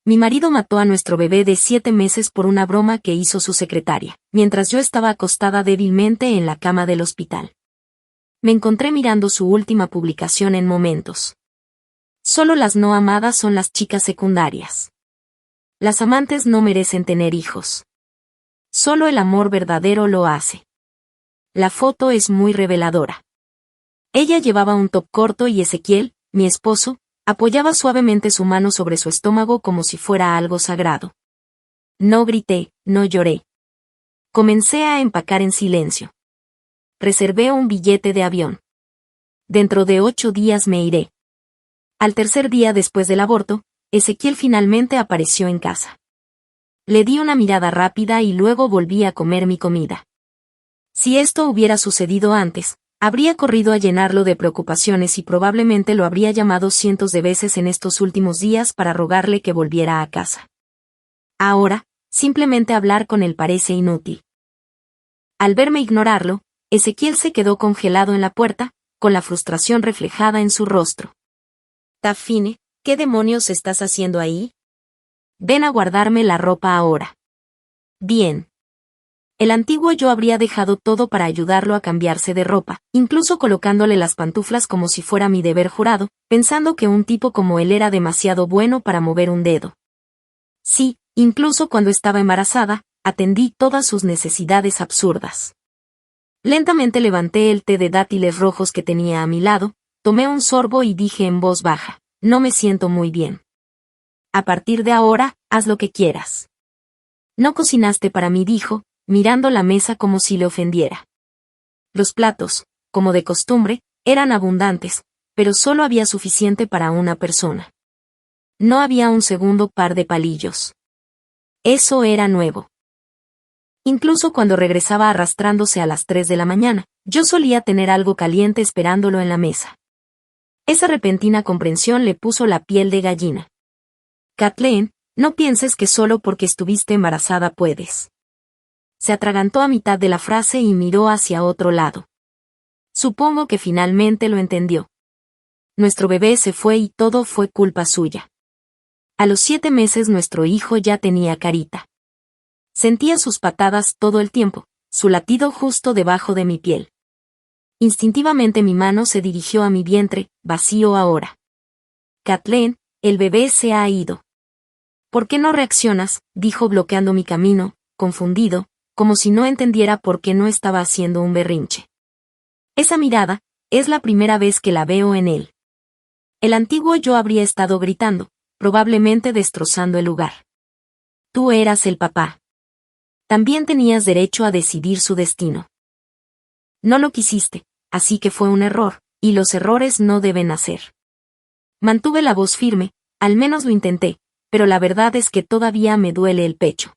Mi marido mató a nuestro bebé de 7 meses por una broma que hizo su secretaria, mientras yo estaba acostada débilmente en la cama del hospital. Me encontré mirando su última publicación en Momentos. Solo las no amadas son las chicas secundarias. Las amantes no merecen tener hijos. Solo el amor verdadero lo hace. La foto es muy reveladora. Ella llevaba un top corto y Ezequiel, mi esposo, apoyaba suavemente su mano sobre su estómago como si fuera algo sagrado. No grité, no lloré. Comencé a empacar en silencio. Reservé un billete de avión. Dentro de 8 días me iré. Al tercer día después del aborto, Ezequiel finalmente apareció en casa. Le di una mirada rápida y luego volví a comer mi comida. Si esto hubiera sucedido antes, habría corrido a llenarlo de preocupaciones y probablemente lo habría llamado cientos de veces en estos últimos días para rogarle que volviera a casa. Ahora, simplemente hablar con él parece inútil. Al verme ignorarlo, Ezequiel se quedó congelado en la puerta, con la frustración reflejada en su rostro. Daphne, ¿qué demonios estás haciendo ahí? Ven a guardarme la ropa ahora. Bien. El antiguo yo habría dejado todo para ayudarlo a cambiarse de ropa, incluso colocándole las pantuflas como si fuera mi deber jurado, pensando que un tipo como él era demasiado bueno para mover un dedo. Sí, incluso cuando estaba embarazada, atendí todas sus necesidades absurdas. Lentamente levanté el té de dátiles rojos que tenía a mi lado, tomé un sorbo y dije en voz baja, no me siento muy bien. A partir de ahora, haz lo que quieras. No cocinaste para mí, dijo, mirando la mesa como si le ofendiera. Los platos, como de costumbre, eran abundantes, pero solo había suficiente para una persona. No había un segundo par de palillos. Eso era nuevo. Incluso cuando regresaba arrastrándose a las 3 de la mañana, yo solía tener algo caliente esperándolo en la mesa. Esa repentina comprensión le puso la piel de gallina. Kathleen, no pienses que solo porque estuviste embarazada puedes. Se atragantó a mitad de la frase y miró hacia otro lado. Supongo que finalmente lo entendió. Nuestro bebé se fue y todo fue culpa suya. A los 7 meses nuestro hijo ya tenía carita. Sentía sus patadas todo el tiempo, su latido justo debajo de mi piel. Instintivamente mi mano se dirigió a mi vientre, vacío ahora. Kathleen, el bebé se ha ido. ¿Por qué no reaccionas?, dijo bloqueando mi camino, confundido, como si no entendiera por qué no estaba haciendo un berrinche. Esa mirada, es la primera vez que la veo en él. El antiguo yo habría estado gritando, probablemente destrozando el lugar. Tú eras el papá. También tenías derecho a decidir su destino. No lo quisiste, así que fue un error, y los errores no deben hacer. Mantuve la voz firme, al menos lo intenté, pero la verdad es que todavía me duele el pecho.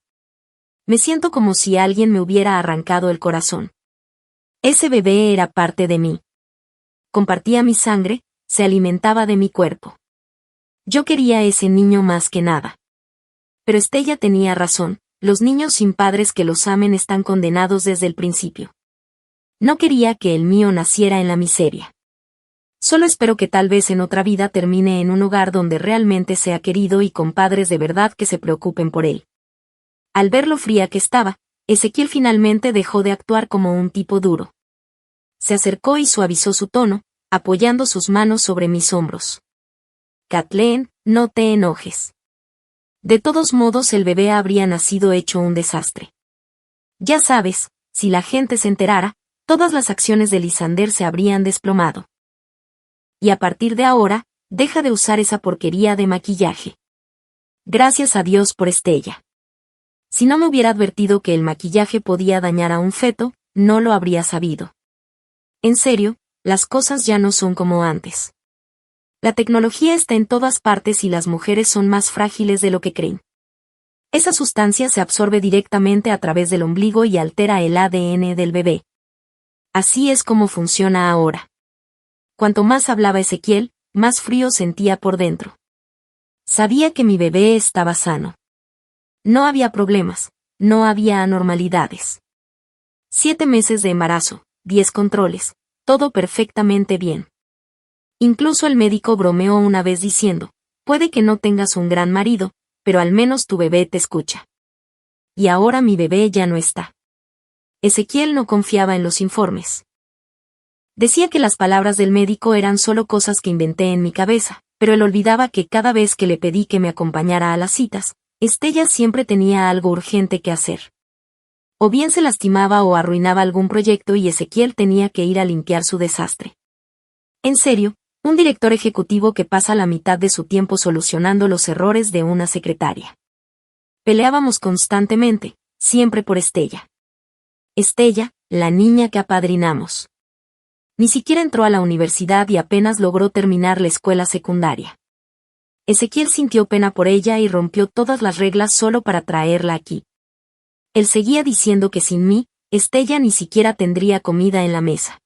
Me siento como si alguien me hubiera arrancado el corazón. Ese bebé era parte de mí. Compartía mi sangre, se alimentaba de mi cuerpo. Yo quería a ese niño más que nada. Pero Estella tenía razón, los niños sin padres que los amen están condenados desde el principio. No quería que el mío naciera en la miseria. Solo espero que tal vez en otra vida termine en un hogar donde realmente sea querido y con padres de verdad que se preocupen por él. Al ver lo fría que estaba, Ezequiel finalmente dejó de actuar como un tipo duro. Se acercó y suavizó su tono, apoyando sus manos sobre mis hombros. Kathleen, no te enojes. De todos modos el bebé habría nacido hecho un desastre. Ya sabes, si la gente se enterara, todas las acciones de Lisander se habrían desplomado. Y a partir de ahora, deja de usar esa porquería de maquillaje. Gracias a Dios por Estella. Si no me hubiera advertido que el maquillaje podía dañar a un feto, no lo habría sabido. En serio, las cosas ya no son como antes. La tecnología está en todas partes y las mujeres son más frágiles de lo que creen. Esa sustancia se absorbe directamente a través del ombligo y altera el ADN del bebé. Así es como funciona ahora. Cuanto más hablaba Ezequiel, más frío sentía por dentro. Sabía que mi bebé estaba sano. No había problemas, no había anormalidades. 7 meses de embarazo, 10 controles, todo perfectamente bien. Incluso el médico bromeó una vez diciendo, puede que no tengas un gran marido, pero al menos tu bebé te escucha. Y ahora mi bebé ya no está. Ezequiel no confiaba en los informes. Decía que las palabras del médico eran solo cosas que inventé en mi cabeza, pero él olvidaba que cada vez que le pedí que me acompañara a las citas, Estella siempre tenía algo urgente que hacer. O bien se lastimaba o arruinaba algún proyecto y Ezequiel tenía que ir a limpiar su desastre. En serio, un director ejecutivo que pasa la mitad de su tiempo solucionando los errores de una secretaria. Peleábamos constantemente, siempre por Estella. Estella, la niña que apadrinamos. Ni siquiera entró a la universidad y apenas logró terminar la escuela secundaria. Ezequiel sintió pena por ella y rompió todas las reglas solo para traerla aquí. Él seguía diciendo que sin mí, Estella ni siquiera tendría comida en la mesa.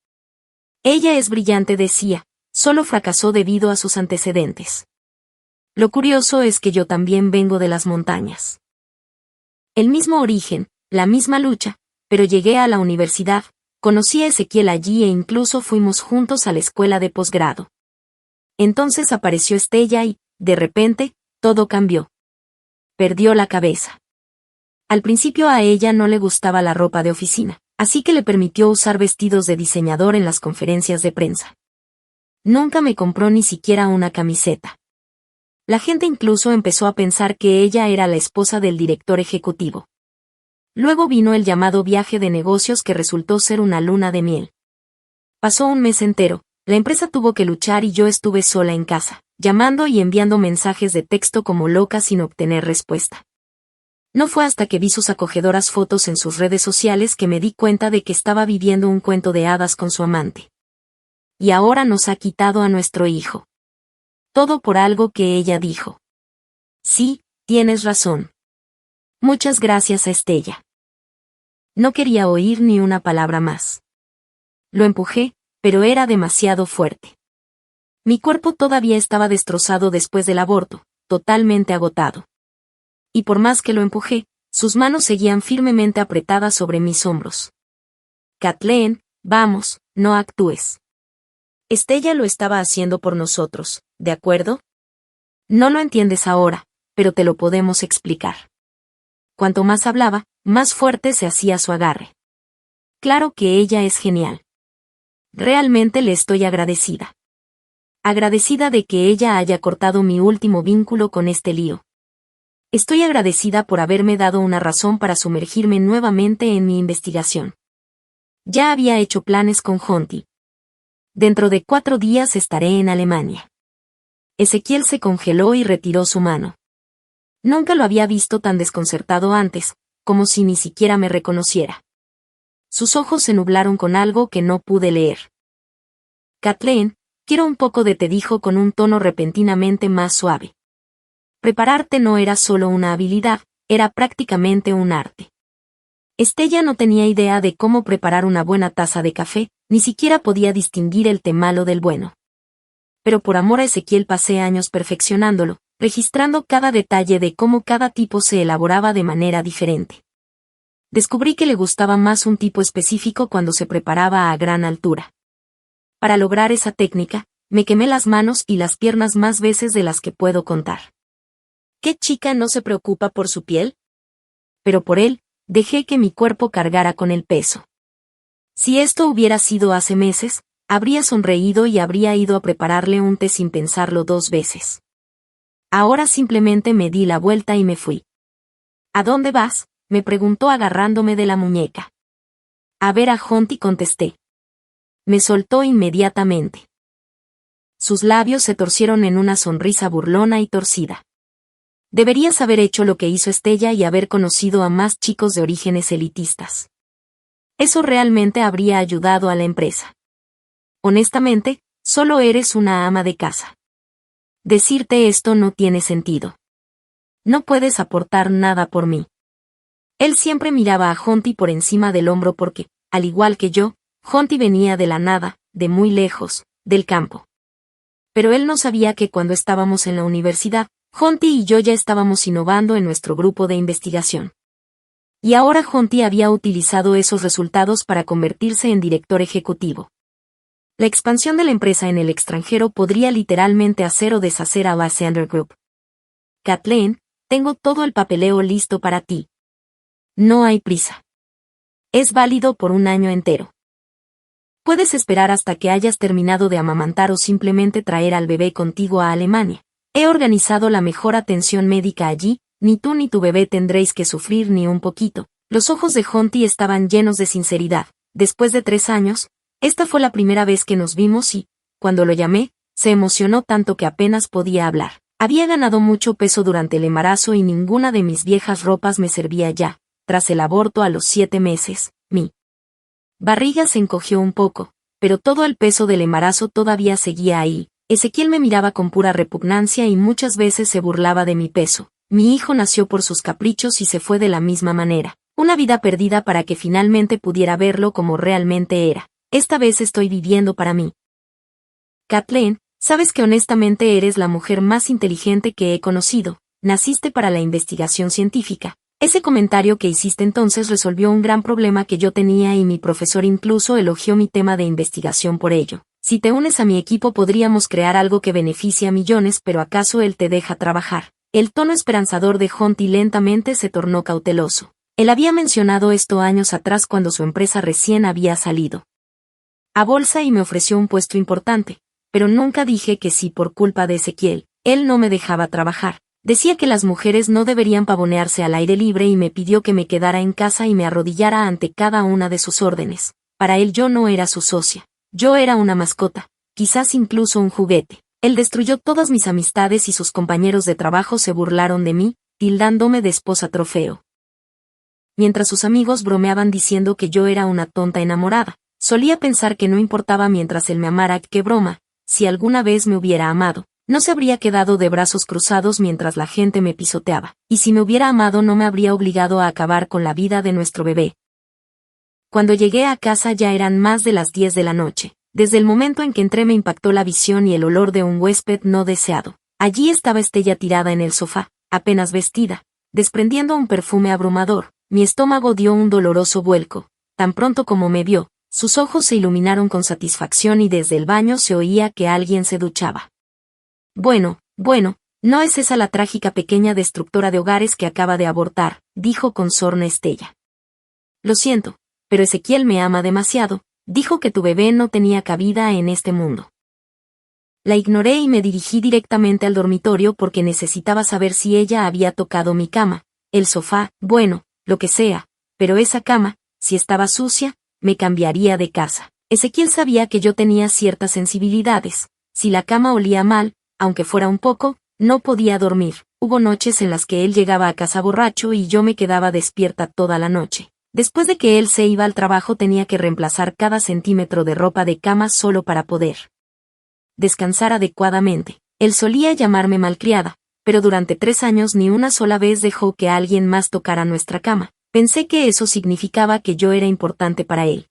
Ella es brillante, decía, solo fracasó debido a sus antecedentes. Lo curioso es que yo también vengo de las montañas. El mismo origen, la misma lucha, pero llegué a la universidad, conocí a Ezequiel allí e incluso fuimos juntos a la escuela de posgrado. Entonces apareció Estella y, de repente, todo cambió. Perdió la cabeza. Al principio a ella no le gustaba la ropa de oficina, así que le permitió usar vestidos de diseñador en las conferencias de prensa. Nunca me compró ni siquiera una camiseta. La gente incluso empezó a pensar que ella era la esposa del director ejecutivo. Luego vino el llamado viaje de negocios que resultó ser una luna de miel. Pasó un mes entero, la empresa tuvo que luchar y yo estuve sola en casa, llamando y enviando mensajes de texto como loca sin obtener respuesta. No fue hasta que vi sus acogedoras fotos en sus redes sociales que me di cuenta de que estaba viviendo un cuento de hadas con su amante. Y ahora nos ha quitado a nuestro hijo. Todo por algo que ella dijo. Sí, tienes razón. Muchas gracias a Estella. No quería oír ni una palabra más. Lo empujé, pero era demasiado fuerte. Mi cuerpo todavía estaba destrozado después del aborto, totalmente agotado. Y por más que lo empujé, sus manos seguían firmemente apretadas sobre mis hombros. Kathleen, vamos, no actúes. Estella lo estaba haciendo por nosotros, ¿de acuerdo? No lo entiendes ahora, pero te lo podemos explicar. Cuanto más hablaba, más fuerte se hacía su agarre. Claro que ella es genial. Realmente le estoy agradecida. Agradecida de que ella haya cortado mi último vínculo con este lío. Estoy agradecida por haberme dado una razón para sumergirme nuevamente en mi investigación. Ya había hecho planes con Jonty. Dentro de 4 días estaré en Alemania. Ezequiel se congeló y retiró su mano. Nunca lo había visto tan desconcertado antes, como si ni siquiera me reconociera. Sus ojos se nublaron con algo que no pude leer. Kathleen, quiero un poco de té, dijo con un tono repentinamente más suave. Prepararte no era solo una habilidad, era prácticamente un arte. Estella no tenía idea de cómo preparar una buena taza de café, ni siquiera podía distinguir el té malo del bueno. Pero por amor a Ezequiel pasé años perfeccionándolo, registrando cada detalle de cómo cada tipo se elaboraba de manera diferente. Descubrí que le gustaba más un tipo específico cuando se preparaba a gran altura. Para lograr esa técnica, me quemé las manos y las piernas más veces de las que puedo contar. ¿Qué chica no se preocupa por su piel? Pero por él, dejé que mi cuerpo cargara con el peso. Si esto hubiera sido hace meses, habría sonreído y habría ido a prepararle un té sin pensarlo 2 veces. Ahora simplemente me di la vuelta y me fui. ¿A dónde vas?, me preguntó agarrándome de la muñeca. A ver a Jonty, contesté. Me soltó inmediatamente. Sus labios se torcieron en una sonrisa burlona y torcida. Deberías haber hecho lo que hizo Estella y haber conocido a más chicos de orígenes elitistas. Eso realmente habría ayudado a la empresa. Honestamente, solo eres una ama de casa. Decirte esto no tiene sentido. No puedes aportar nada por mí. Él siempre miraba a Jonty por encima del hombro porque, al igual que yo, Jonty venía de la nada, de muy lejos, del campo. Pero él no sabía que cuando estábamos en la universidad, Jonty y yo ya estábamos innovando en nuestro grupo de investigación. Y ahora Jonty había utilizado esos resultados para convertirse en director ejecutivo. La expansión de la empresa en el extranjero podría literalmente hacer o deshacer a la Sander Group. Kathleen, tengo todo el papeleo listo para ti. No hay prisa. Es válido por un año entero. Puedes esperar hasta que hayas terminado de amamantar o simplemente traer al bebé contigo a Alemania. He organizado la mejor atención médica allí, ni tú ni tu bebé tendréis que sufrir ni un poquito. Los ojos de Jonty estaban llenos de sinceridad. Después de 3 años, esta fue la primera vez que nos vimos y, cuando lo llamé, se emocionó tanto que apenas podía hablar. Había ganado mucho peso durante el embarazo y ninguna de mis viejas ropas me servía ya. Tras el aborto a los 7 meses, mi barriga se encogió un poco, pero todo el peso del embarazo todavía seguía ahí. Ezequiel me miraba con pura repugnancia y muchas veces se burlaba de mi peso. Mi hijo nació por sus caprichos y se fue de la misma manera. Una vida perdida para que finalmente pudiera verlo como realmente era. Esta vez estoy viviendo para mí. Kathleen, sabes que honestamente eres la mujer más inteligente que he conocido. Naciste para la investigación científica. Ese comentario que hiciste entonces resolvió un gran problema que yo tenía y mi profesor incluso elogió mi tema de investigación por ello. Si te unes a mi equipo podríamos crear algo que beneficie a millones, pero ¿acaso él te deja trabajar? El tono esperanzador de Jonty lentamente se tornó cauteloso. Él había mencionado esto años atrás cuando su empresa recién había salido a bolsa y me ofreció un puesto importante, pero nunca dije que sí por culpa de Ezequiel. Él no me dejaba trabajar. Decía que las mujeres no deberían pavonearse al aire libre y me pidió que me quedara en casa y me arrodillara ante cada una de sus órdenes. Para él yo no era su socia. Yo era una mascota, quizás incluso un juguete. Él destruyó todas mis amistades y sus compañeros de trabajo se burlaron de mí, tildándome de esposa trofeo. Mientras sus amigos bromeaban diciendo que yo era una tonta enamorada, solía pensar que no importaba mientras él me amara, qué broma, si alguna vez me hubiera amado, no se habría quedado de brazos cruzados mientras la gente me pisoteaba, y si me hubiera amado no me habría obligado a acabar con la vida de nuestro bebé. Cuando llegué a casa ya eran más de las 10 de la noche. Desde el momento en que entré me impactó la visión y el olor de un huésped no deseado. Allí estaba Estella tirada en el sofá, apenas vestida, desprendiendo un perfume abrumador. Mi estómago dio un doloroso vuelco. Tan pronto como me vio, sus ojos se iluminaron con satisfacción y desde el baño se oía que alguien se duchaba. Bueno, no es esa la trágica pequeña destructora de hogares que acaba de abortar, dijo con sorna Estella. Lo siento, pero Ezequiel me ama demasiado, dijo que tu bebé no tenía cabida en este mundo. La ignoré y me dirigí directamente al dormitorio porque necesitaba saber si ella había tocado mi cama, el sofá, bueno, lo que sea, pero esa cama, si estaba sucia, me cambiaría de casa. Ezequiel sabía que yo tenía ciertas sensibilidades. Si la cama olía mal, aunque fuera un poco, no podía dormir. Hubo noches en las que él llegaba a casa borracho y yo me quedaba despierta toda la noche. Después de que él se iba al trabajo tenía que reemplazar cada centímetro de ropa de cama solo para poder descansar adecuadamente. Él solía llamarme malcriada, pero durante 3 años ni una sola vez dejó que alguien más tocara nuestra cama. Pensé que eso significaba que yo era importante para él.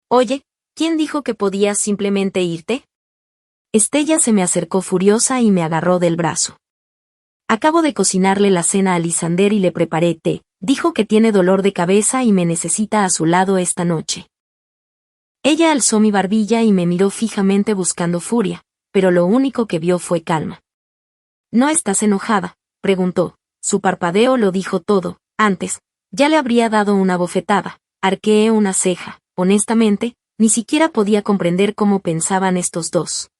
Oye, ¿quién dijo que podías simplemente irte? Estella se me acercó furiosa y me agarró del brazo. Acabo de cocinarle la cena a Lisander y le preparé té. Dijo que tiene dolor de cabeza y me necesita a su lado esta noche. Ella alzó mi barbilla y me miró fijamente buscando furia, pero lo único que vio fue calma. ¿No estás enojada?, preguntó. Su parpadeo lo dijo todo. Antes, ya le habría dado una bofetada. Arqueé una ceja. Honestamente, ni siquiera podía comprender cómo pensaban estos dos.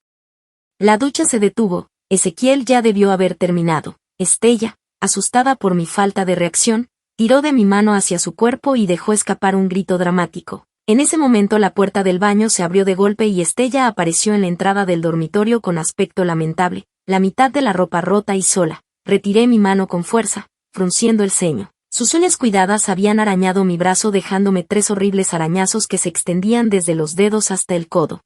La ducha se detuvo. Ezequiel ya debió haber terminado. Estella, asustada por mi falta de reacción, tiró de mi mano hacia su cuerpo y dejó escapar un grito dramático. En ese momento la puerta del baño se abrió de golpe y Estella apareció en la entrada del dormitorio con aspecto lamentable, la mitad de la ropa rota y sola. Retiré mi mano con fuerza, frunciendo el ceño. Sus uñas cuidadas habían arañado mi brazo dejándome 3 horribles arañazos que se extendían desde los dedos hasta el codo.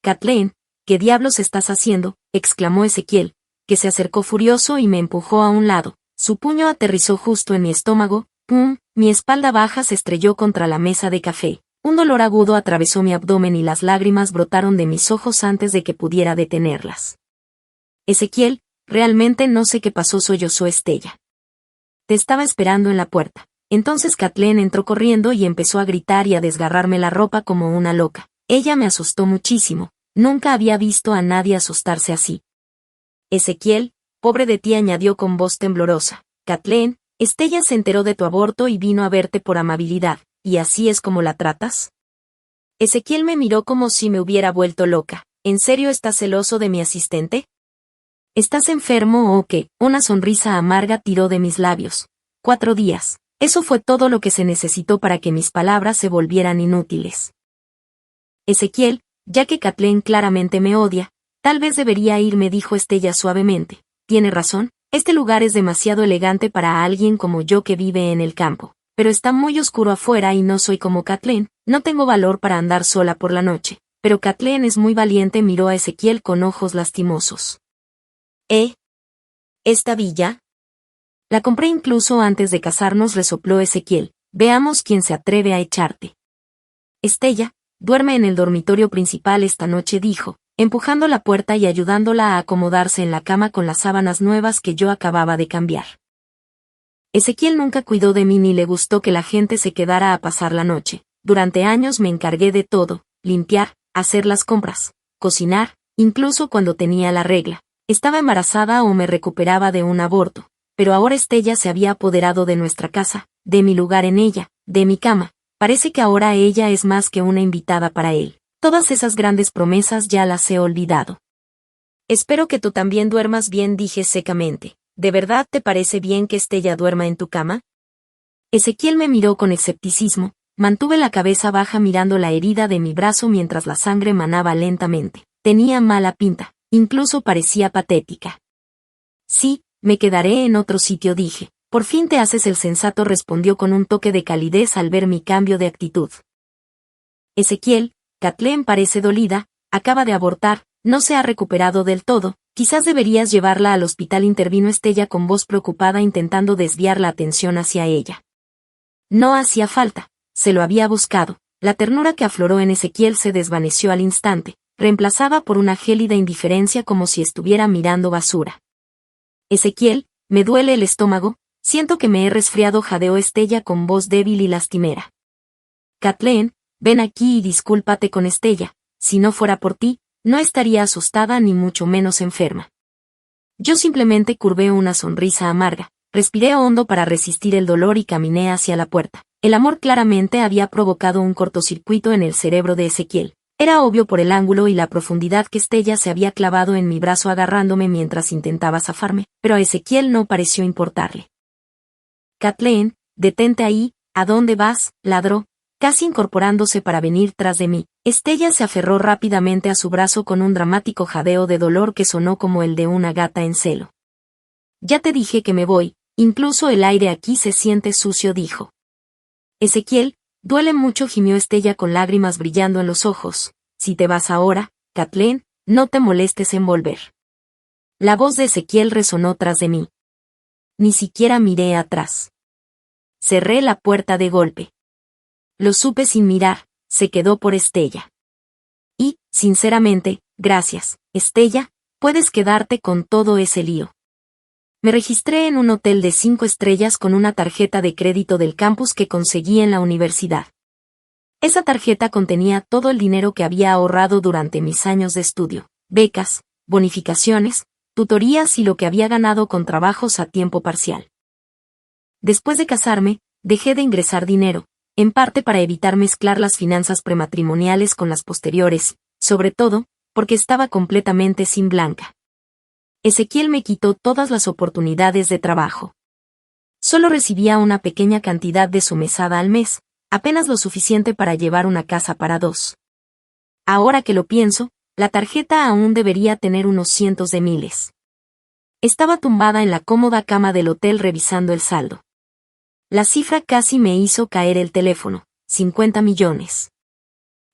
Kathleen, ¿qué diablos estás haciendo?, exclamó Ezequiel, que se acercó furioso y me empujó a un lado. Su puño aterrizó justo en mi estómago. ¡Pum! Mi espalda baja se estrelló contra la mesa de café. Un dolor agudo atravesó mi abdomen y las lágrimas brotaron de mis ojos antes de que pudiera detenerlas. Ezequiel, realmente no sé qué pasó, sollozó Estella. Te estaba esperando en la puerta. Entonces Kathleen entró corriendo y empezó a gritar y a desgarrarme la ropa como una loca. Ella me asustó muchísimo. Nunca había visto a nadie asustarse así. Ezequiel, Pobre de ti, añadió con voz temblorosa. Kathleen, Estella se enteró de tu aborto y vino a verte por amabilidad, ¿y así es como la tratas? Ezequiel me miró como si me hubiera vuelto loca. ¿En serio estás celoso de mi asistente? ¿Estás enfermo o qué? Una sonrisa amarga tiró de mis labios. 4 días. Eso fue todo lo que se necesitó para que mis palabras se volvieran inútiles. Ezequiel, ya que Kathleen claramente me odia, tal vez debería irme, dijo Estella suavemente. Tiene razón, este lugar es demasiado elegante para alguien como yo que vive en el campo, pero está muy oscuro afuera y no soy como Kathleen, no tengo valor para andar sola por la noche, pero Kathleen es muy valiente, miró a Ezequiel con ojos lastimosos. ¿Esta villa? La compré incluso antes de casarnos, resopló Ezequiel. Veamos quién se atreve a echarte. Estella, duerme en el dormitorio principal esta noche, dijo, empujando la puerta y ayudándola a acomodarse en la cama con las sábanas nuevas que yo acababa de cambiar. Ezequiel nunca cuidó de mí ni le gustó que la gente se quedara a pasar la noche. Durante años me encargué de todo, limpiar, hacer las compras, cocinar, incluso cuando tenía la regla. Estaba embarazada o me recuperaba de un aborto, pero ahora Estella se había apoderado de nuestra casa, de mi lugar en ella, de mi cama. Parece que ahora ella es más que una invitada para él. Todas esas grandes promesas ya las he olvidado. Espero que tú también duermas bien, dije secamente. ¿De verdad te parece bien que Estella duerma en tu cama? Ezequiel me miró con escepticismo, mantuve la cabeza baja mirando la herida de mi brazo mientras la sangre manaba lentamente. Tenía mala pinta. Incluso parecía patética. Sí, me quedaré en otro sitio, dije. Por fin te haces el sensato, respondió con un toque de calidez al ver mi cambio de actitud. Ezequiel, Kathleen parece dolida, acaba de abortar, no se ha recuperado del todo, quizás deberías llevarla al hospital, intervino Estella con voz preocupada intentando desviar la atención hacia ella. No hacía falta, se lo había buscado. La ternura que afloró en Ezequiel se desvaneció al instante, reemplazada por una gélida indiferencia como si estuviera mirando basura. Ezequiel, me duele el estómago, siento que me he resfriado, jadeó Estella con voz débil y lastimera. Kathleen, ven aquí y discúlpate con Estella, si no fuera por ti, no estaría asustada ni mucho menos enferma. Yo simplemente curvé una sonrisa amarga, respiré hondo para resistir el dolor y caminé hacia la puerta. El amor claramente había provocado un cortocircuito en el cerebro de Ezequiel. Era obvio por el ángulo y la profundidad que Estella se había clavado en mi brazo agarrándome mientras intentaba zafarme, pero a Ezequiel no pareció importarle. Kathleen, detente ahí, ¿a dónde vas?, ladró, casi incorporándose para venir tras de mí. Estella se aferró rápidamente a su brazo con un dramático jadeo de dolor que sonó como el de una gata en celo. Ya te dije que me voy, incluso el aire aquí se siente sucio, dijo. Ezequiel, duele mucho, gimió Estella con lágrimas brillando en los ojos. Si te vas ahora, Kathleen, no te molestes en volver. La voz de Ezequiel resonó tras de mí. Ni siquiera miré atrás. Cerré la puerta de golpe. Lo supe sin mirar, se quedó por Estella. Y, sinceramente, gracias, Estella, puedes quedarte con todo ese lío. Me registré en un hotel de 5 estrellas con una tarjeta de crédito del campus que conseguí en la universidad. Esa tarjeta contenía todo el dinero que había ahorrado durante mis años de estudio, becas, bonificaciones, tutorías y lo que había ganado con trabajos a tiempo parcial. Después de casarme, dejé de ingresar dinero, en parte para evitar mezclar las finanzas prematrimoniales con las posteriores, sobre todo, porque estaba completamente sin blanca. Ezequiel me quitó todas las oportunidades de trabajo. Solo recibía una pequeña cantidad de su mesada al mes, apenas lo suficiente para llevar una casa para 2. Ahora que lo pienso, la tarjeta aún debería tener unos cientos de miles. Estaba tumbada en la cómoda cama del hotel revisando el saldo. La cifra casi me hizo caer el teléfono, 50 millones.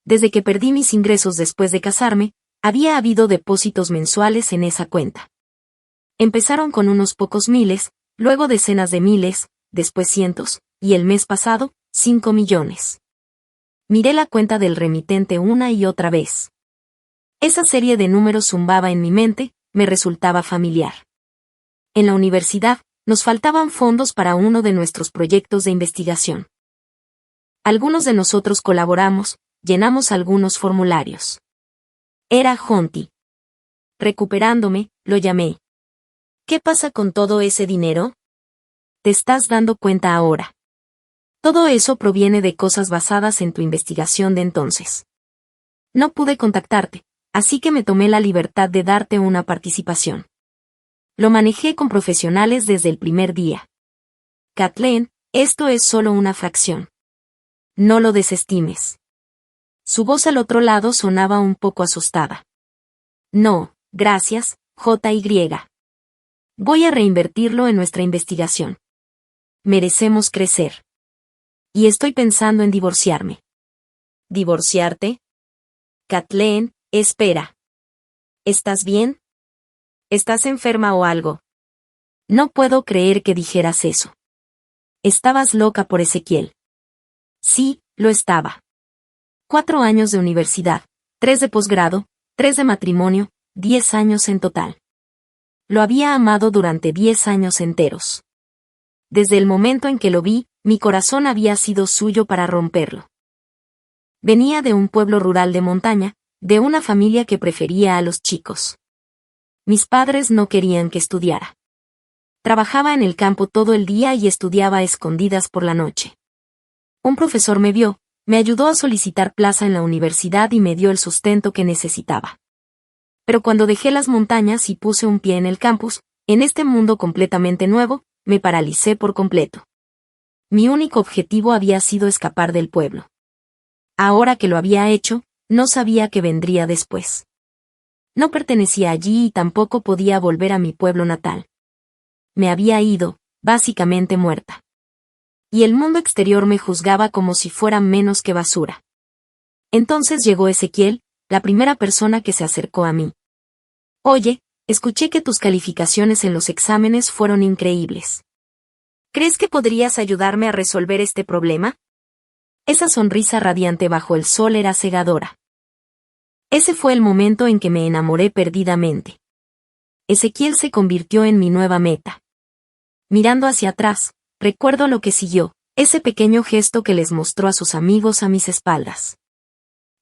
Desde que perdí mis ingresos después de casarme, había habido depósitos mensuales en esa cuenta. Empezaron con unos pocos miles, luego decenas de miles, después cientos, y el mes pasado, 5 millones. Miré la cuenta del remitente una y otra vez. Esa serie de números zumbaba en mi mente, me resultaba familiar. En la universidad, nos faltaban fondos para uno de nuestros proyectos de investigación. Algunos de nosotros colaboramos, llenamos algunos formularios. Era Jonty. Recuperándome, lo llamé. ¿Qué pasa con todo ese dinero? ¿Te estás dando cuenta ahora? Todo eso proviene de cosas basadas en tu investigación de entonces. No pude contactarte, así que me tomé la libertad de darte una participación. Lo manejé con profesionales desde el primer día. Kathleen, esto es solo una fracción. No lo desestimes. Su voz al otro lado sonaba un poco asustada. No, gracias, JY. Voy a reinvertirlo en nuestra investigación. Merecemos crecer. Y estoy pensando en divorciarme. ¿Divorciarte? Kathleen, espera. ¿Estás bien? ¿Estás enferma o algo? No puedo creer que dijeras eso. Estabas loca por Ezequiel. Sí, lo estaba. 4 años de universidad, 3 de posgrado, 3 de matrimonio, 10 años en total. Lo había amado durante 10 años enteros. Desde el momento en que lo vi, mi corazón había sido suyo para romperlo. Venía de un pueblo rural de montaña, de una familia que prefería a los chicos. Mis padres no querían que estudiara. Trabajaba en el campo todo el día y estudiaba a escondidas por la noche. Un profesor me vio, me ayudó a solicitar plaza en la universidad y me dio el sustento que necesitaba. Pero cuando dejé las montañas y puse un pie en el campus, en este mundo completamente nuevo, me paralicé por completo. Mi único objetivo había sido escapar del pueblo. Ahora que lo había hecho, no sabía qué vendría después. No pertenecía allí y tampoco podía volver a mi pueblo natal. Me había ido, básicamente muerta. Y el mundo exterior me juzgaba como si fuera menos que basura. Entonces llegó Ezequiel, la primera persona que se acercó a mí. Oye, escuché que tus calificaciones en los exámenes fueron increíbles. ¿Crees que podrías ayudarme a resolver este problema? Esa sonrisa radiante bajo el sol era cegadora. Ese fue el momento en que me enamoré perdidamente. Ezequiel se convirtió en mi nueva meta. Mirando hacia atrás, recuerdo lo que siguió, ese pequeño gesto que les mostró a sus amigos a mis espaldas.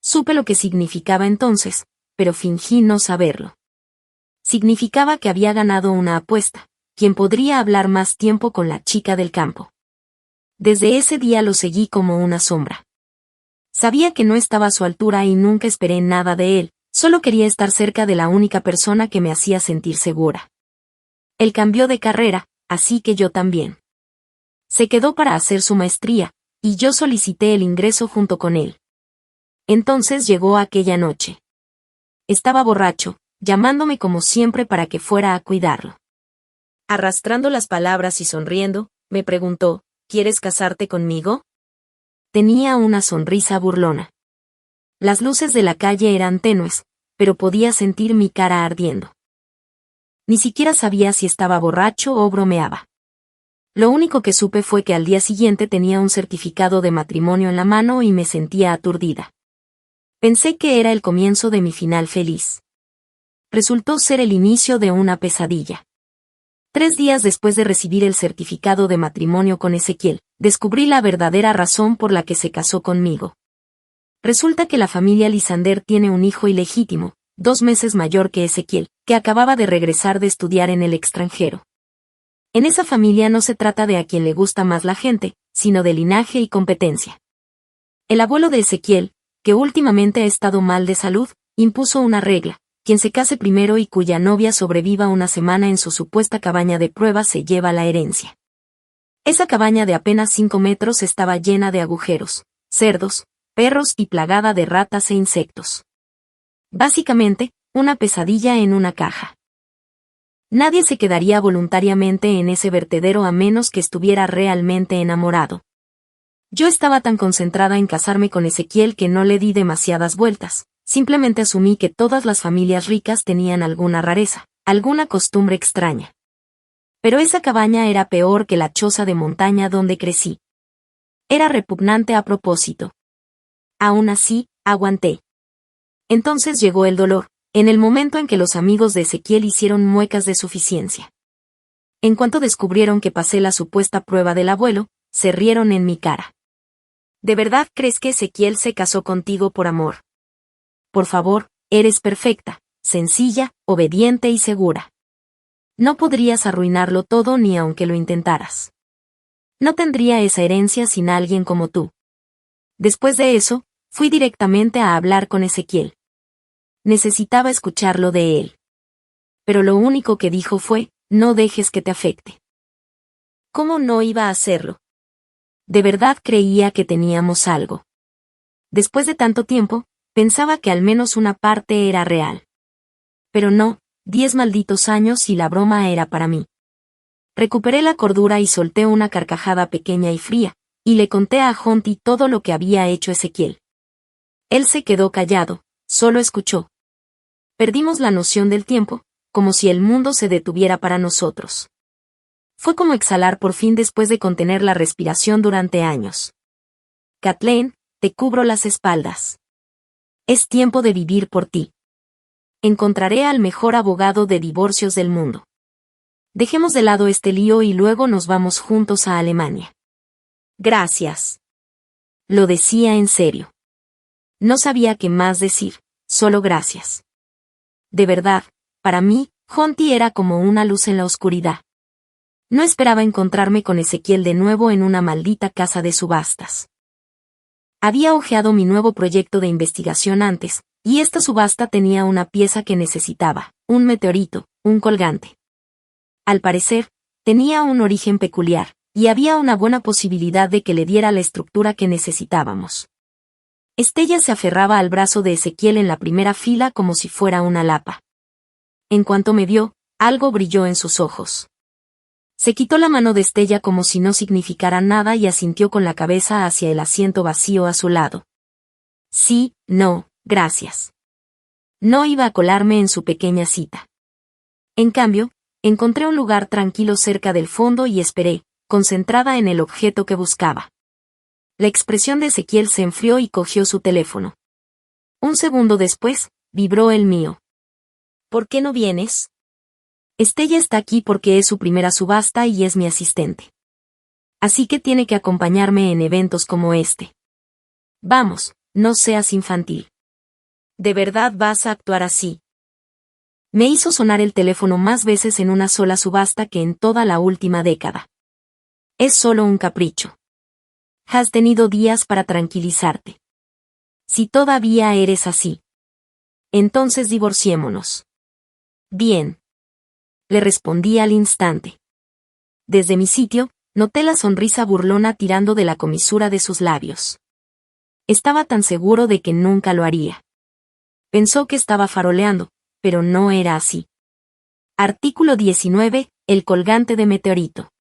Supe lo que significaba entonces, pero fingí no saberlo. Significaba que había ganado una apuesta, quien podría hablar más tiempo con la chica del campo. Desde ese día lo seguí como una sombra. Sabía que no estaba a su altura y nunca esperé nada de él, solo quería estar cerca de la única persona que me hacía sentir segura. Él cambió de carrera, así que yo también. Se quedó para hacer su maestría, y yo solicité el ingreso junto con él. Entonces llegó aquella noche. Estaba borracho, llamándome como siempre para que fuera a cuidarlo. Arrastrando las palabras y sonriendo, me preguntó, ¿quieres casarte conmigo? Tenía una sonrisa burlona. Las luces de la calle eran tenues, pero podía sentir mi cara ardiendo. Ni siquiera sabía si estaba borracho o bromeaba. Lo único que supe fue que al día siguiente tenía un certificado de matrimonio en la mano y me sentía aturdida. Pensé que era el comienzo de mi final feliz. Resultó ser el inicio de una pesadilla. 3 días después de recibir el certificado de matrimonio con Ezequiel, descubrí la verdadera razón por la que se casó conmigo. Resulta que la familia Lisander tiene un hijo ilegítimo, 2 meses mayor que Ezequiel, que acababa de regresar de estudiar en el extranjero. En esa familia no se trata de a quien le gusta más la gente, sino de linaje y competencia. El abuelo de Ezequiel, que últimamente ha estado mal de salud, impuso una regla: quien se case primero y cuya novia sobreviva una semana en su supuesta cabaña de prueba se lleva la herencia. Esa cabaña de apenas 5 metros estaba llena de agujeros, cerdos, perros y plagada de ratas e insectos. Básicamente, una pesadilla en una caja. Nadie se quedaría voluntariamente en ese vertedero a menos que estuviera realmente enamorado. Yo estaba tan concentrada en casarme con Ezequiel que no le di demasiadas vueltas. Simplemente asumí que todas las familias ricas tenían alguna rareza, alguna costumbre extraña. Pero esa cabaña era peor que la choza de montaña donde crecí. Era repugnante a propósito. Aún así, aguanté. Entonces llegó el dolor, en el momento en que los amigos de Ezequiel hicieron muecas de suficiencia. En cuanto descubrieron que pasé la supuesta prueba del abuelo, se rieron en mi cara. ¿De verdad crees que Ezequiel se casó contigo por amor? Por favor, eres perfecta, sencilla, obediente y segura. No podrías arruinarlo todo ni aunque lo intentaras. No tendría esa herencia sin alguien como tú. Después de eso, fui directamente a hablar con Ezequiel. Necesitaba escucharlo de él. Pero lo único que dijo fue, no dejes que te afecte. ¿Cómo no iba a hacerlo? De verdad creía que teníamos algo. Después de tanto tiempo, pensaba que al menos una parte era real. Pero no, 10 malditos años y la broma era para mí. Recuperé la cordura y solté una carcajada pequeña y fría, y le conté a Jonty todo lo que había hecho Ezequiel. Él se quedó callado, solo escuchó. Perdimos la noción del tiempo, como si el mundo se detuviera para nosotros. Fue como exhalar por fin después de contener la respiración durante años. Kathleen, te cubro las espaldas. Es tiempo de vivir por ti. Encontraré al mejor abogado de divorcios del mundo. Dejemos de lado este lío y luego nos vamos juntos a Alemania. Gracias. Lo decía en serio. No sabía qué más decir, solo gracias. De verdad, para mí, Jonty era como una luz en la oscuridad. No esperaba encontrarme con Ezequiel de nuevo en una maldita casa de subastas. Había hojeado mi nuevo proyecto de investigación antes, y esta subasta tenía una pieza que necesitaba, un meteorito, un colgante. Al parecer, tenía un origen peculiar, y había una buena posibilidad de que le diera la estructura que necesitábamos. Estella se aferraba al brazo de Ezequiel en la primera fila como si fuera una lapa. En cuanto me vio, algo brilló en sus ojos. Se quitó la mano de Estella como si no significara nada y asintió con la cabeza hacia el asiento vacío a su lado. Sí, no, gracias. No iba a colarme en su pequeña cita. En cambio, encontré un lugar tranquilo cerca del fondo y esperé, concentrada en el objeto que buscaba. La expresión de Ezequiel se enfrió y cogió su teléfono. Un segundo después, vibró el mío. ¿Por qué no vienes? Estella está aquí porque es su primera subasta y es mi asistente. Así que tiene que acompañarme en eventos como este. Vamos, no seas infantil. ¿De verdad vas a actuar así? Me hizo sonar el teléfono más veces en una sola subasta que en toda la última década. Es solo un capricho. Has tenido días para tranquilizarte. Si todavía eres así, entonces divorciémonos. Bien. Le respondí al instante. Desde mi sitio, noté la sonrisa burlona tirando de la comisura de sus labios. Estaba tan seguro de que nunca lo haría. Pensó que estaba faroleando, pero no era así. Artículo 19, el colgante de meteorito.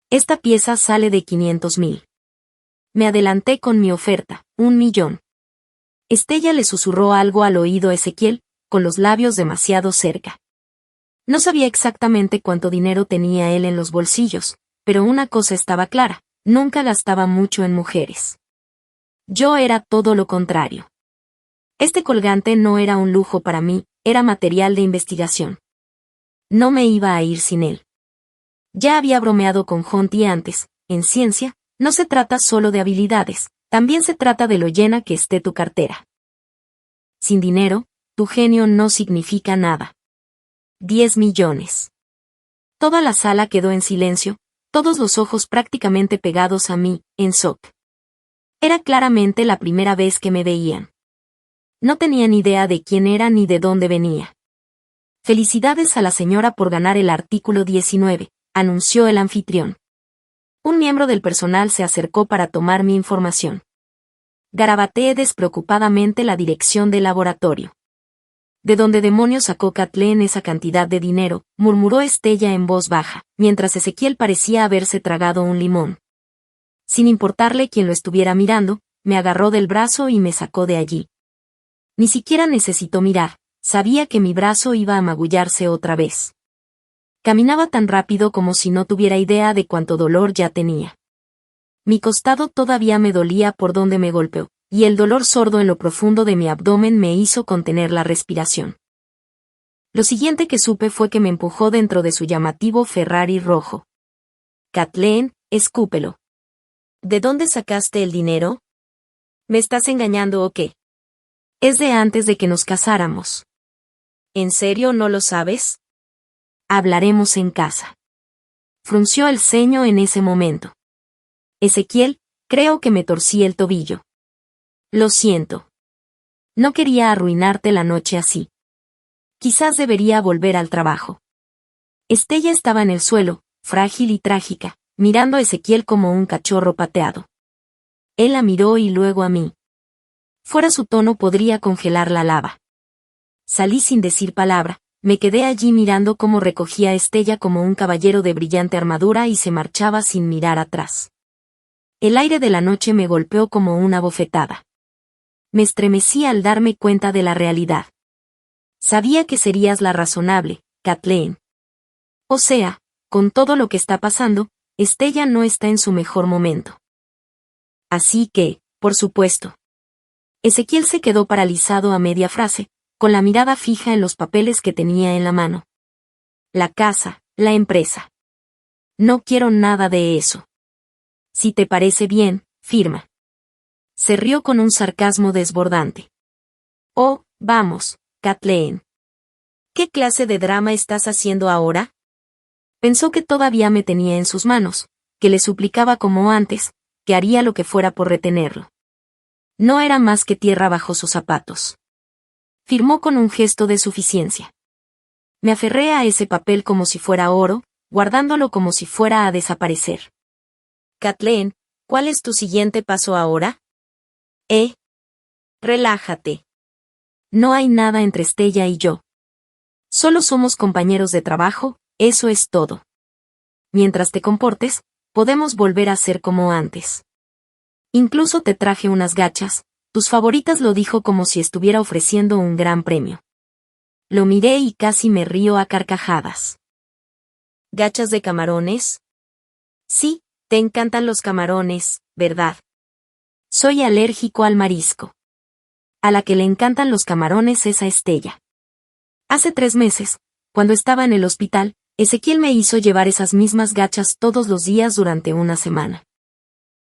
Esta pieza sale de 500.000. Me adelanté con mi oferta, 1.000.000. Estella le susurró algo al oído a Ezequiel, con los labios demasiado cerca. No sabía exactamente cuánto dinero tenía él en los bolsillos, pero una cosa estaba clara, nunca gastaba mucho en mujeres. Yo era todo lo contrario. Este colgante no era un lujo para mí, era material de investigación. No me iba a ir sin él. Ya había bromeado con Jonty antes, en ciencia, no se trata solo de habilidades, también se trata de lo llena que esté tu cartera. Sin dinero, tu genio no significa nada. 10 millones. Toda la sala quedó en silencio, todos los ojos prácticamente pegados a mí, en shock. Era claramente la primera vez que me veían. No tenían idea de quién era ni de dónde venía. Felicidades a la señora por ganar el artículo 19, anunció el anfitrión. Un miembro del personal se acercó para tomar mi información. Garabateé despreocupadamente la dirección del laboratorio. ¿De dónde demonios sacó Kathleen esa cantidad de dinero?, murmuró Estella en voz baja, mientras Ezequiel parecía haberse tragado un limón. Sin importarle quién lo estuviera mirando, me agarró del brazo y me sacó de allí. Ni siquiera necesitó mirar, sabía que mi brazo iba a magullarse otra vez. Caminaba tan rápido como si no tuviera idea de cuánto dolor ya tenía. Mi costado todavía me dolía por donde me golpeó, y el dolor sordo en lo profundo de mi abdomen me hizo contener la respiración. Lo siguiente que supe fue que me empujó dentro de su llamativo Ferrari rojo. Kathleen, escúpelo. ¿De dónde sacaste el dinero? ¿Me estás engañando o qué? Es de antes de que nos casáramos. ¿En serio no lo sabes? Hablaremos en casa. Frunció el ceño en ese momento. Ezequiel, creo que me torcí el tobillo. Lo siento. No quería arruinarte la noche así. Quizás debería volver al trabajo. Estella estaba en el suelo, frágil y trágica, mirando a Ezequiel como un cachorro pateado. Él la miró y luego a mí. Fuera su tono podría congelar la lava. Salí sin decir palabra, me quedé allí mirando cómo recogía a Estella como un caballero de brillante armadura y se marchaba sin mirar atrás. El aire de la noche me golpeó como una bofetada. Me estremecí al darme cuenta de la realidad. Sabía que serías la razonable, Kathleen. O sea, con todo lo que está pasando, Estella no está en su mejor momento. Así que, por supuesto. Ezequiel se quedó paralizado a media frase, con la mirada fija en los papeles que tenía en la mano. La casa, la empresa. No quiero nada de eso. Si te parece bien, firma. Se rió con un sarcasmo desbordante. Oh, vamos, Kathleen. ¿Qué clase de drama estás haciendo ahora? Pensó que todavía me tenía en sus manos, que le suplicaba como antes, que haría lo que fuera por retenerlo. No era más que tierra bajo sus zapatos. Firmó con un gesto de suficiencia. Me aferré a ese papel como si fuera oro, guardándolo como si fuera a desaparecer. Kathleen, ¿cuál es tu siguiente paso ahora? Relájate. No hay nada entre Estella y yo. Solo somos compañeros de trabajo, eso es todo. Mientras te comportes, podemos volver a ser como antes. Incluso te traje unas gachas, tus favoritas, lo dijo como si estuviera ofreciendo un gran premio. Lo miré y casi me río a carcajadas. ¿Gachas de camarones? Sí, te encantan los camarones, ¿verdad? Soy alérgico al marisco. A la que le encantan los camarones es a Estella. Hace 3 meses, cuando estaba en el hospital, Ezequiel me hizo llevar esas mismas gachas todos los días durante una semana.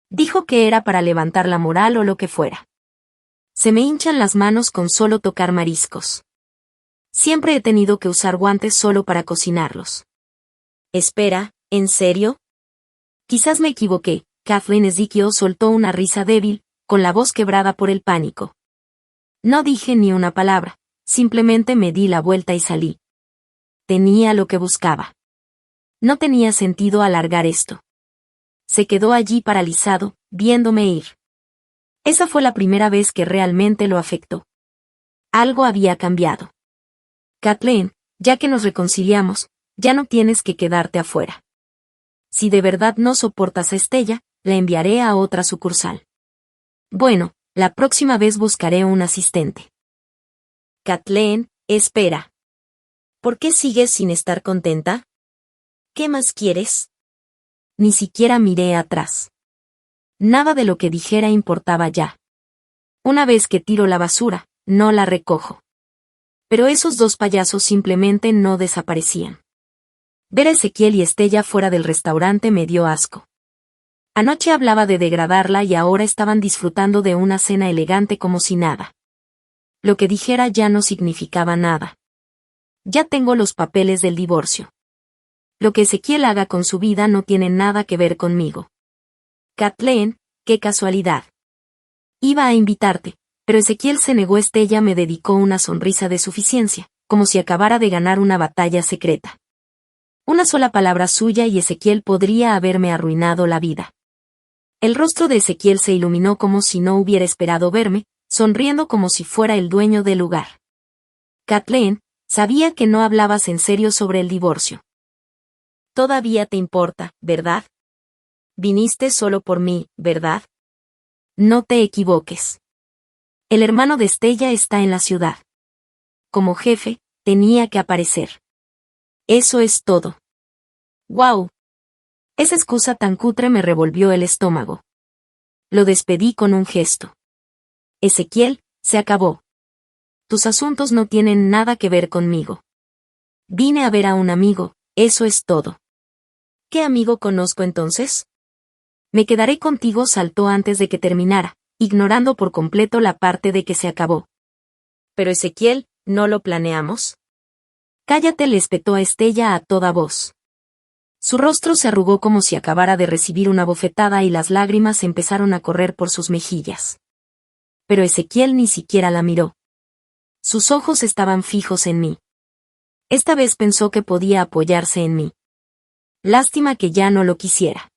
Dijo que era para levantar la moral o lo que fuera. Se me hinchan las manos con solo tocar mariscos. Siempre he tenido que usar guantes solo para cocinarlos. Espera, ¿en serio? Quizás me equivoqué. Kathleen Ezekiel soltó una risa débil, con la voz quebrada por el pánico. No dije ni una palabra, simplemente me di la vuelta y salí. Tenía lo que buscaba. No tenía sentido alargar esto. Se quedó allí paralizado, viéndome ir. Esa fue la primera vez que realmente lo afectó. Algo había cambiado. Kathleen, ya que nos reconciliamos, ya no tienes que quedarte afuera. Si de verdad no soportas a Estella, la enviaré a otra sucursal. Bueno, la próxima vez buscaré un asistente. Kathleen, espera. ¿Por qué sigues sin estar contenta? ¿Qué más quieres? Ni siquiera miré atrás. Nada de lo que dijera importaba ya. Una vez que tiro la basura, no la recojo. Pero esos 2 payasos simplemente no desaparecían. Ver a Ezequiel y Estella fuera del restaurante me dio asco. Anoche hablaba de degradarla y ahora estaban disfrutando de una cena elegante como si nada. Lo que dijera ya no significaba nada. Ya tengo los papeles del divorcio. Lo que Ezequiel haga con su vida no tiene nada que ver conmigo. Kathleen, qué casualidad. Iba a invitarte, pero Ezequiel se negó. Estella me dedicó una sonrisa de suficiencia, como si acabara de ganar una batalla secreta. Una sola palabra suya y Ezequiel podría haberme arruinado la vida. El rostro de Ezequiel se iluminó como si no hubiera esperado verme, sonriendo como si fuera el dueño del lugar. Kathleen, sabía que no hablabas en serio sobre el divorcio. Todavía te importa, ¿verdad? Viniste solo por mí, ¿verdad? No te equivoques. El hermano de Estella está en la ciudad. Como jefe, tenía que aparecer. Eso es todo. ¡Guau! Esa excusa tan cutre me revolvió el estómago. Lo despedí con un gesto. Ezequiel, se acabó. Tus asuntos no tienen nada que ver conmigo. Vine a ver a un amigo, eso es todo. ¿Qué amigo conozco entonces? Me quedaré contigo, saltó antes de que terminara, ignorando por completo la parte de que se acabó. Pero Ezequiel, ¿no lo planeamos? Cállate, le espetó a Estella a toda voz. Su rostro se arrugó como si acabara de recibir una bofetada y las lágrimas empezaron a correr por sus mejillas. Pero Ezequiel ni siquiera la miró. Sus ojos estaban fijos en mí. Esta vez pensó que podía apoyarse en mí. Lástima que ya no lo quisiera.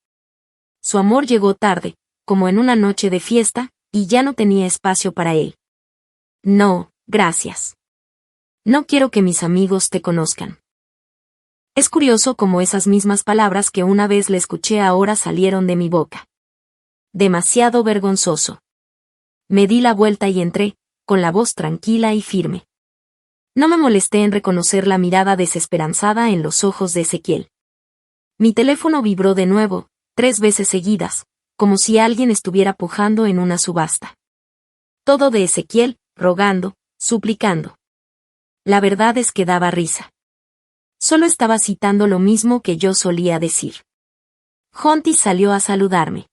Su amor llegó tarde, como en una noche de fiesta, y ya no tenía espacio para él. No, gracias. No quiero que mis amigos te conozcan. Es curioso cómo esas mismas palabras que una vez le escuché ahora salieron de mi boca. Demasiado vergonzoso. Me di la vuelta y entré, con la voz tranquila y firme. No me molesté en reconocer la mirada desesperanzada en los ojos de Ezequiel. Mi teléfono vibró de nuevo, 3 veces seguidas, como si alguien estuviera pujando en una subasta. Todo de Ezequiel, rogando, suplicando. La verdad es que daba risa. Solo estaba citando lo mismo que yo solía decir. Jonty salió a saludarme.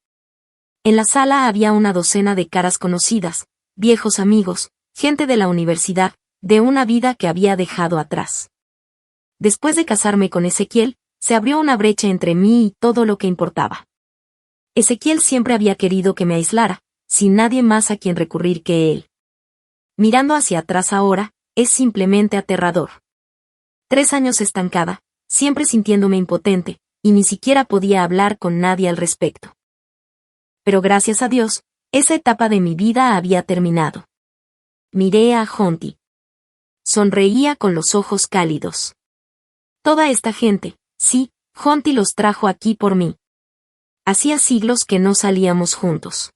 En la sala había una docena de caras conocidas, viejos amigos, gente de la universidad, de una vida que había dejado atrás. Después de casarme con Ezequiel, se abrió una brecha entre mí y todo lo que importaba. Ezequiel siempre había querido que me aislara, sin nadie más a quien recurrir que él. Mirando hacia atrás ahora, es simplemente aterrador. 3 años estancada, siempre sintiéndome impotente, y ni siquiera podía hablar con nadie al respecto. Pero gracias a Dios, esa etapa de mi vida había terminado. Miré a Jonty. Sonreía con los ojos cálidos. Toda esta gente, sí, Jonty los trajo aquí por mí. Hacía siglos que no salíamos juntos.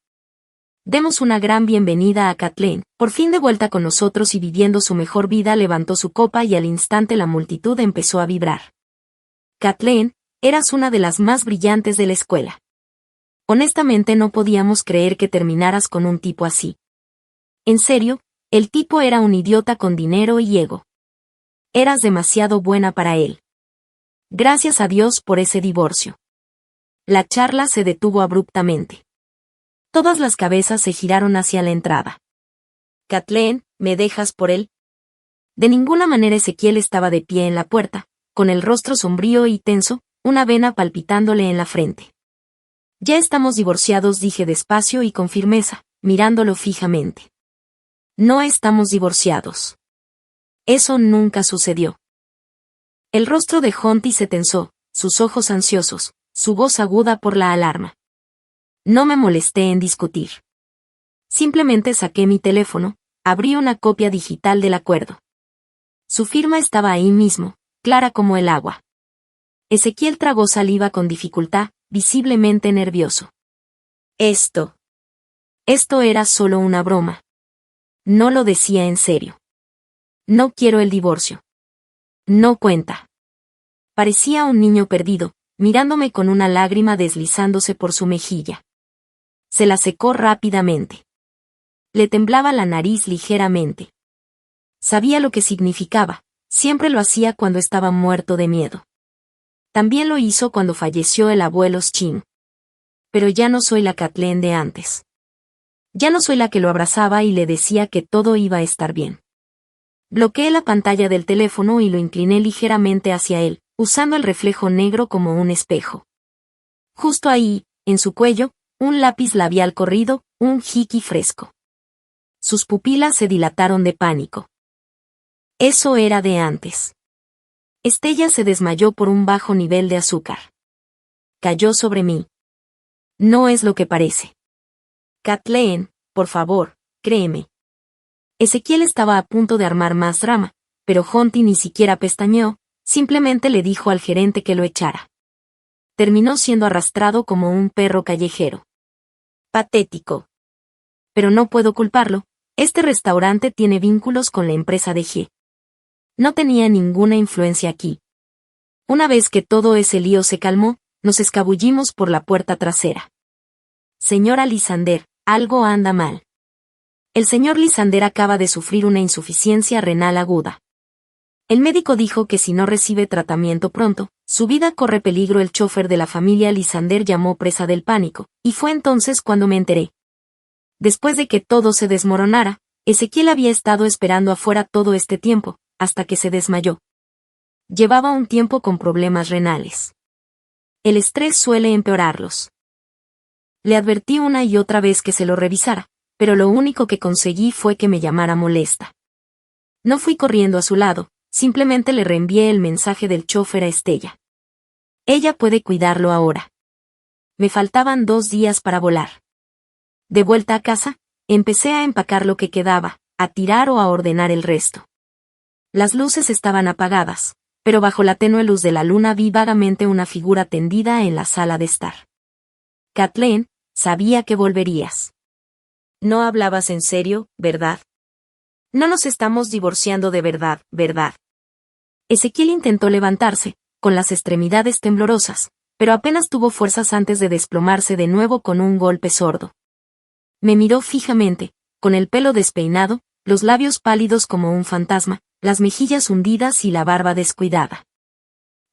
Demos una gran bienvenida a Kathleen, por fin de vuelta con nosotros y viviendo su mejor vida. Levantó su copa y al instante la multitud empezó a vibrar. Kathleen, eras una de las más brillantes de la escuela. Honestamente no podíamos creer que terminaras con un tipo así. En serio, el tipo era un idiota con dinero y ego. Eras demasiado buena para él. Gracias a Dios por ese divorcio. La charla se detuvo abruptamente. Todas las cabezas se giraron hacia la entrada. Kathleen, ¿me dejas por él? De ninguna manera. Ezequiel estaba de pie en la puerta, con el rostro sombrío y tenso, una vena palpitándole en la frente. Ya estamos divorciados, dije despacio y con firmeza, mirándolo fijamente. No estamos divorciados. Eso nunca sucedió. El rostro de Jonty se tensó, sus ojos ansiosos, su voz aguda por la alarma. No me molesté en discutir. Simplemente saqué mi teléfono, abrí una copia digital del acuerdo. Su firma estaba ahí mismo, clara como el agua. Ezequiel tragó saliva con dificultad, visiblemente nervioso. Esto era solo una broma. No lo decía en serio. No quiero el divorcio. No cuenta. Parecía un niño perdido, mirándome con una lágrima deslizándose por su mejilla. Se la secó rápidamente. Le temblaba la nariz ligeramente. Sabía lo que significaba, siempre lo hacía cuando estaba muerto de miedo. También lo hizo cuando falleció el abuelo Chin. Pero ya no soy la Kathleen de antes. Ya no soy la que lo abrazaba y le decía que todo iba a estar bien. Bloqueé la pantalla del teléfono y lo incliné ligeramente hacia él, usando el reflejo negro como un espejo. Justo ahí, en su cuello, un lápiz labial corrido, un jiqui fresco. Sus pupilas se dilataron de pánico. Eso era de antes. Estella se desmayó por un bajo nivel de azúcar. Cayó sobre mí. No es lo que parece. Kathleen, por favor, créeme. Ezequiel estaba a punto de armar más drama, pero Jonty ni siquiera pestañeó, simplemente le dijo al gerente que lo echara. Terminó siendo arrastrado como un perro callejero. Patético. Pero no puedo culparlo, este restaurante tiene vínculos con la empresa de G. No tenía ninguna influencia aquí. Una vez que todo ese lío se calmó, nos escabullimos por la puerta trasera. Señora Lysander, algo anda mal. El señor Lysander acaba de sufrir una insuficiencia renal aguda. El médico dijo que si no recibe tratamiento pronto, su vida corre peligro. El chofer de la familia Lysander llamó presa del pánico, y fue entonces cuando me enteré. Después de que todo se desmoronara, Ezequiel había estado esperando afuera todo este tiempo, hasta que se desmayó. Llevaba un tiempo con problemas renales. El estrés suele empeorarlos. Le advertí una y otra vez que se lo revisara, pero lo único que conseguí fue que me llamara molesta. No fui corriendo a su lado, simplemente le reenvié el mensaje del chofer a Estella. Ella puede cuidarlo ahora. Me faltaban 2 días para volar. De vuelta a casa, empecé a empacar lo que quedaba, a tirar o a ordenar el resto. Las luces estaban apagadas, pero bajo la tenue luz de la luna vi vagamente una figura tendida en la sala de estar. Kathleen, sabía que volverías. No hablabas en serio, ¿verdad? No nos estamos divorciando de verdad, ¿verdad? Ezequiel intentó levantarse, con las extremidades temblorosas, pero apenas tuvo fuerzas antes de desplomarse de nuevo con un golpe sordo. Me miró fijamente, con el pelo despeinado, los labios pálidos como un fantasma, las mejillas hundidas y la barba descuidada.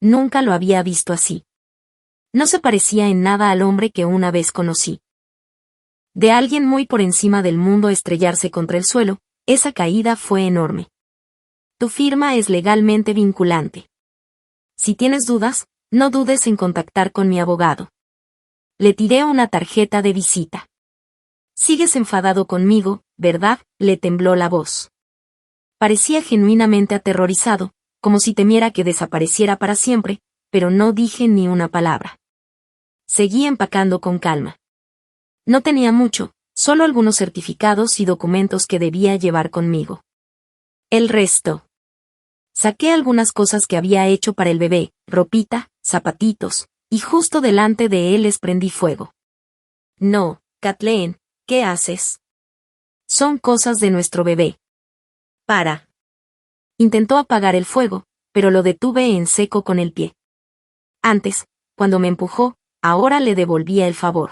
Nunca lo había visto así. No se parecía en nada al hombre que una vez conocí. De alguien muy por encima del mundo estrellarse contra el suelo, esa caída fue enorme. Tu firma es legalmente vinculante. Si tienes dudas, no dudes en contactar con mi abogado. Le tiré una tarjeta de visita. Sigues enfadado conmigo, ¿verdad? Le tembló la voz. Parecía genuinamente aterrorizado, como si temiera que desapareciera para siempre, pero no dije ni una palabra. Seguí empacando con calma. No tenía mucho, solo algunos certificados y documentos que debía llevar conmigo. El resto. Saqué algunas cosas que había hecho para el bebé, ropita, zapatitos, y justo delante de él les prendí fuego. No, Kathleen, ¿qué haces? Son cosas de nuestro bebé. Para. Intentó apagar el fuego, pero lo detuve en seco con el pie. Antes, cuando me empujó, ahora le devolvía el favor.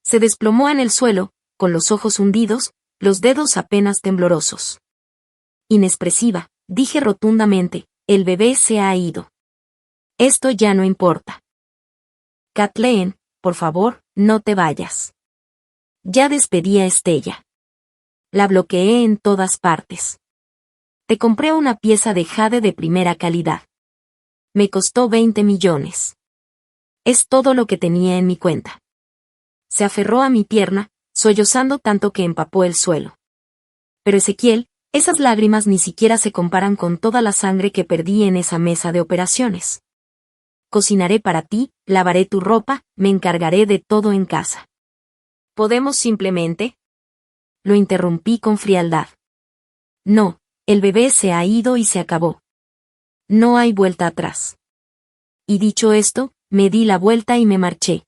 Se desplomó en el suelo, con los ojos hundidos, los dedos apenas temblorosos. Inexpresiva, dije rotundamente, el bebé se ha ido. Esto ya no importa. Kathleen, por favor, no te vayas. Ya despedí a Estella. La bloqueé en todas partes. Te compré una pieza de jade de primera calidad. Me costó 20 millones. Es todo lo que tenía en mi cuenta. Se aferró a mi pierna, sollozando tanto que empapó el suelo. Pero Ezequiel, esas lágrimas ni siquiera se comparan con toda la sangre que perdí en esa mesa de operaciones. Cocinaré para ti, lavaré tu ropa, me encargaré de todo en casa. ¿Podemos simplemente? Lo interrumpí con frialdad. No, el bebé se ha ido y se acabó. No hay vuelta atrás. Y dicho esto, me di la vuelta y me marché.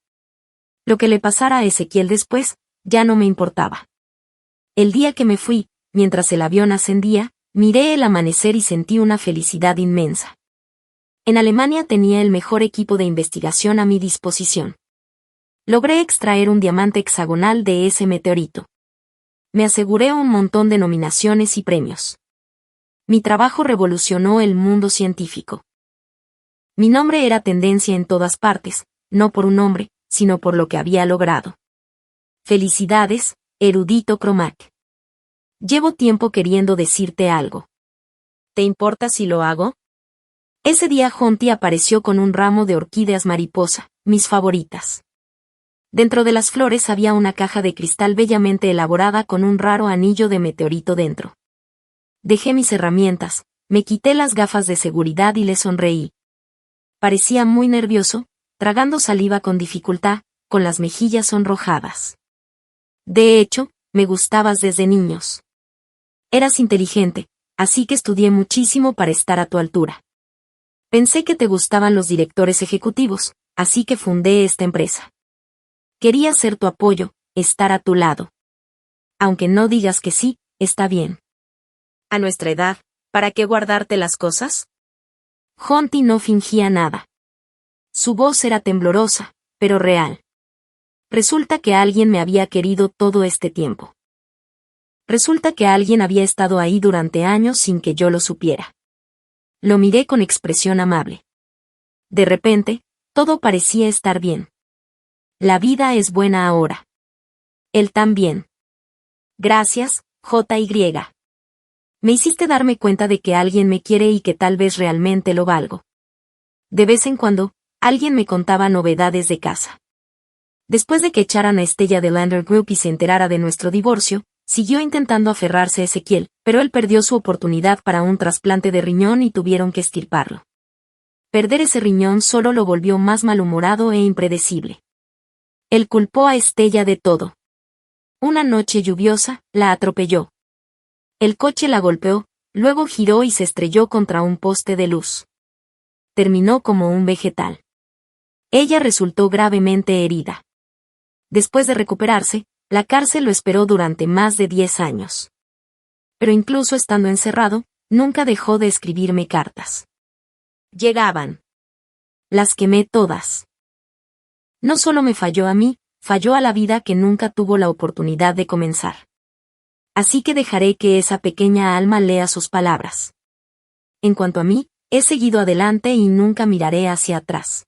Lo que le pasara a Ezequiel después, ya no me importaba. El día que me fui, mientras el avión ascendía, miré el amanecer y sentí una felicidad inmensa. En Alemania tenía el mejor equipo de investigación a mi disposición. Logré extraer un diamante hexagonal de ese meteorito. Me aseguré un montón de nominaciones y premios. Mi trabajo revolucionó el mundo científico. Mi nombre era tendencia en todas partes, no por un nombre, sino por lo que había logrado. Felicidades, erudito Cromac. Llevo tiempo queriendo decirte algo. ¿Te importa si lo hago? Ese día Jonty apareció con un ramo de orquídeas mariposa, mis favoritas. Dentro de las flores había una caja de cristal bellamente elaborada con un raro anillo de meteorito dentro. Dejé mis herramientas, me quité las gafas de seguridad y le sonreí. Parecía muy nervioso, tragando saliva con dificultad, con las mejillas sonrojadas. De hecho, me gustabas desde niños. Eras inteligente, así que estudié muchísimo para estar a tu altura. Pensé que te gustaban los directores ejecutivos, así que fundé esta empresa. Quería ser tu apoyo, estar a tu lado. Aunque no digas que sí, está bien. A nuestra edad, ¿para qué guardarte las cosas? Jonty no fingía nada. Su voz era temblorosa, pero real. Resulta que alguien me había querido todo este tiempo. Resulta que alguien había estado ahí durante años sin que yo lo supiera. Lo miré con expresión amable. De repente, todo parecía estar bien. La vida es buena ahora. Él también. Gracias, JY. Me hiciste darme cuenta de que alguien me quiere y que tal vez realmente lo valgo. De vez en cuando, alguien me contaba novedades de casa. Después de que echaran a Estella de Lander Group y se enterara de nuestro divorcio, siguió intentando aferrarse a Ezequiel, pero él perdió su oportunidad para un trasplante de riñón y tuvieron que extirparlo. Perder ese riñón solo lo volvió más malhumorado e impredecible. Él culpó a Estella de todo. Una noche lluviosa, la atropelló. El coche la golpeó, luego giró y se estrelló contra un poste de luz. Terminó como un vegetal. Ella resultó gravemente herida. Después de recuperarse, la cárcel lo esperó durante más de 10 años. Pero incluso estando encerrado, nunca dejó de escribirme cartas. Llegaban. Las quemé todas. No solo me falló a mí, falló a la vida que nunca tuvo la oportunidad de comenzar. Así que dejaré que esa pequeña alma lea sus palabras. En cuanto a mí, he seguido adelante y nunca miraré hacia atrás.